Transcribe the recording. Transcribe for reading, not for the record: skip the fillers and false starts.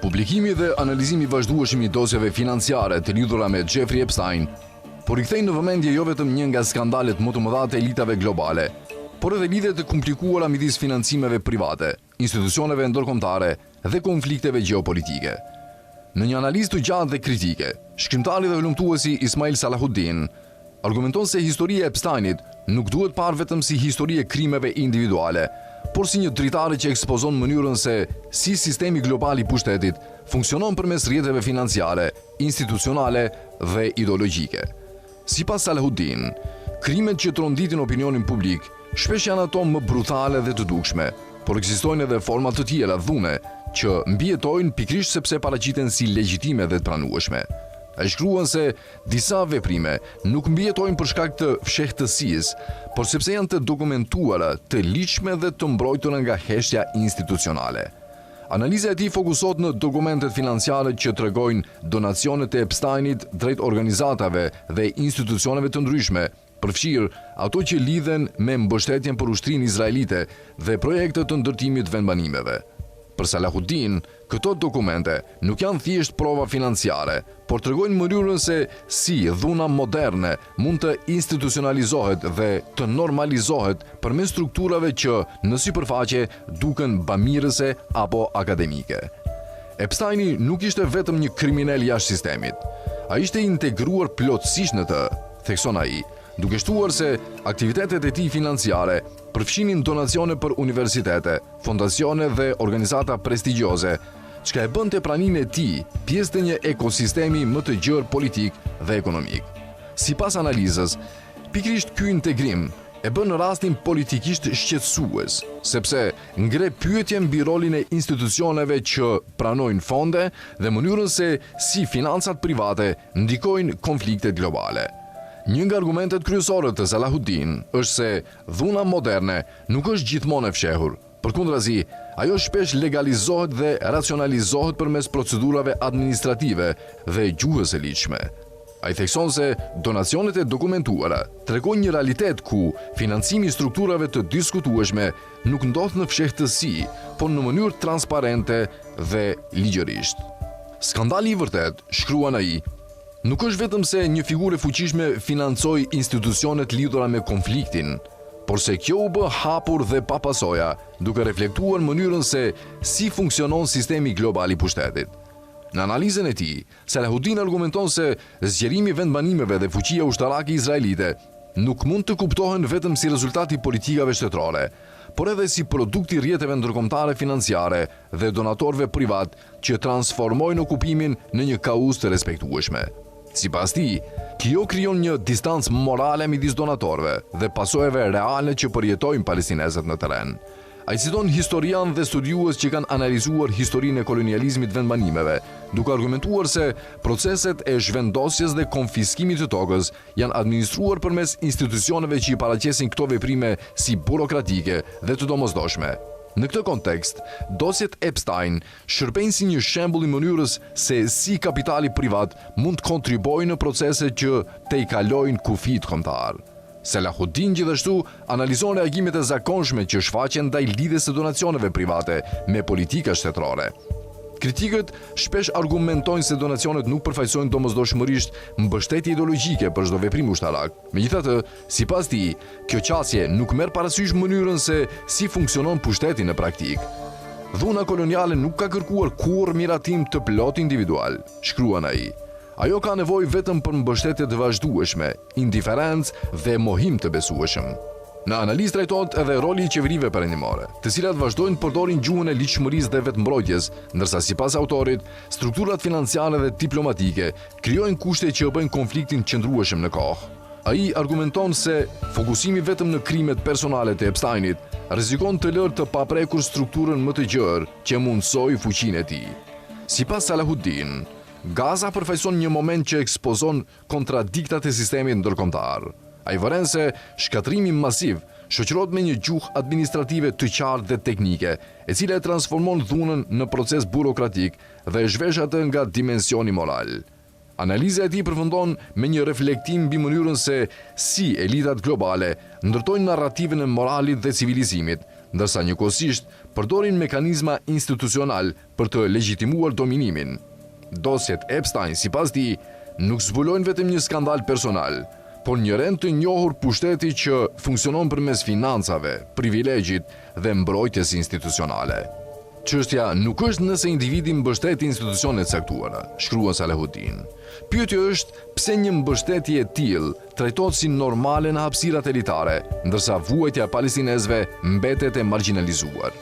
Publikimi dhe analizimi vazhdueshëm i dosjeve financiare të lidhura me Jeffrey Epstein po rikthejnë në vëmendje jo vetëm një nga skandalet më të mëdha të elitave globale, por edhe lidhjet të komplikuara midis financimeve private, institucioneve ndërkombëtare dhe konflikteve gjeopolitike. Në një analizë të gjatë dhe kritike, shkrimtari dhe humbtuesi Ismail Salahuddin argumenton se historia e Epsteinit nuk duhet parë vetëm si histori e krimeve individuale, por si një dritare që ekspozon mënyrën se si sistemi global i pushtetit funksionon përmes rrjeteve financiare, institucionale dhe ideologjike. Sipas Salahuddin, krimet që tronditin opinionin publik shpesh janë ato më brutale dhe të dukshme, por ekzistojnë edhe forma të tjera dhune që mbijetojnë pikërisht sepse paraqiten si legjitime dhe të pranueshme. Ai shkruan se disa veprime nuk mbijetojnë për shkak të fshehtësisë, por sepse janë të dokumentuara, të ligjshme dhe të mbrojtura nga heshtja institucionale. Analiza e tij fokusohet në dokumentet financiare që tregojnë donacionet e Epsteinit drejt organizatave dhe institucioneve të ndryshme, përfshirë ato që lidhen me mbështetjen për ushtrinë izraelite dhe projekte të ndërtimit vendbanimeve. Për Salahuddin, këto dokumente nuk janë thjesht prova financiare, por tregojnë mënyrën se si dhuna moderne mund të institucionalizohet dhe të normalizohet përmes strukturave që në sipërfaqe duken bamirëse apo akademike. Epsteini nuk ishte vetëm një kriminal jashtë sistemit. Ai ishte integruar plotësisht në të, thekson ai, duke shtuar se aktivitetet e tij financiare përfshinin donacione për universitete, fondacione dhe organizata prestigjioze, çka e bënte praninë e tij pjesë të një ekosistemi më të gjerë politik dhe ekonomik. Sipas analizës, pikërisht ky integrim e bën rastin politikisht shqetësues, sepse ngre pyetje mbi rolin e institucioneve që pranojnë fonde dhe mënyrën se si financat private ndikojnë konfliktet globale. Një nga argumentet kryesore të Salahuddin është se dhuna moderne nuk është gjithmonë e fshehur. Përkundrazi, ajo shpesh legalizohet dhe racionalizohet përmes procedurave administrative dhe gjuhës së ligjshme. Ai thekson se donacionet e dokumentuara tregojnë një realitet ku financimi i strukturave të diskutueshme nuk ndodh në fshehtësi, por në mënyrë transparente dhe ligjërisht. Skandali i vërtet, shkruan ai, nuk është vetëm se një figurë e fuqishme financoi institucionet lidhura me konfliktin, por se kjo u bë hapur dhe pa pasoja, duke reflektuar mënyrën se si funksionon sistemi global i pushtetit. Në analizën e tij, Salahuddin argumenton se zgjerimi i vendbanimeve dhe fuqia ushtarake izraelite nuk mund të kuptohen vetëm si rezultat i politikave shtetërore, por edhe si produkt i rrjeteve ndërkombëtare financiare dhe donatorëve privat që transformojnë okupimin në një kauz të respektueshme. Sipas tij, kjo krijon një distancë morale midis donatorëve dhe pasojave reale që përjetojnë palestinezët në terren. Ai citon historian dhe studiues që kanë analizuar historinë e kolonializmit vendbanimeve, duke argumentuar se proceset e zhvendosjes dhe konfiskimit të tokës janë administruar përmes institucioneve që i paraqesin këto veprime si burokratike dhe të domosdoshme. Në këtë kontekst, dosjet Epstein shërbejnë si një shembull i mënyrës se si kapitali privat mund të kontribuojë në procese që te i kalojnë kufit kombëtar. Salahuddin gjithashtu analizon reagimet e zakonshme që shfaqen ndaj lidhjes së donacioneve private me politika shtetërore. Kritikët shpesh argumentojnë se donacionet nuk përfaqësojnë domosdoshmërisht mbështetje ideologjike për çdo veprim ushtarak. Megjithatë, sipas tij, kjo qasje nuk merr parasysh mënyrën se si funksionon pushteti në praktik. Dhuna koloniale nuk ka kërkuar kurrë miratim të plot individual, shkruan ai. Ajo ka nevojë vetëm për mbështetje të vazhdueshme, indiferencë dhe mohim të besueshëm. Në analizë trajtohet edhe roli i qeverive perëndimore, të cilat vazhdojnë të përdorin gjuhën e ligjshmërisë dhe vetëmbrojtjes, ndërsa sipas autorit, strukturat financiare dhe diplomatike krijojnë kushte që bëjnë konfliktin qëndrueshëm në kohë. Ai argumenton se fokusimi vetëm në krimet personale të Epsteinit rrezikon të lërë të paprekur strukturën më të gjerë që mundsoi fuqinë e tij. Sipas Salahuddin, Gaza përfaqëson një moment që ekspozon kontradiktat e sistemit ndërkombëtar. Ai vëren se shkatrimi masiv shoqërohet me një gjuhë administrative të qartë dhe teknike, e cila e transformon dhunën në proces burokratik dhe e zhvesh atë nga dimensioni moral. Analiza e tij përfundon me një reflektim mbi mënyrën se si elitat globale ndërtojnë narrativin e moralit dhe civilizimit, ndërsa njëkohësisht përdorin mekanizma institucional për të legjitimuar dominimin. Dosjet Epstein, sipas tij, nuk zbulojnë vetëm një skandal personal, por një rend të njohur pushteti që funksionon përmes financave, privilegjit dhe mbrojtjes institucionale. Çështja nuk është nëse individi mbështet institucione të caktuara, shkruan Salahuddin. Pyetja është pse një mbështetje e tillë trajtohet si normale në hapësirat elitare, ndërsa vuajtja e palestinezëve mbetet e marginalizuar.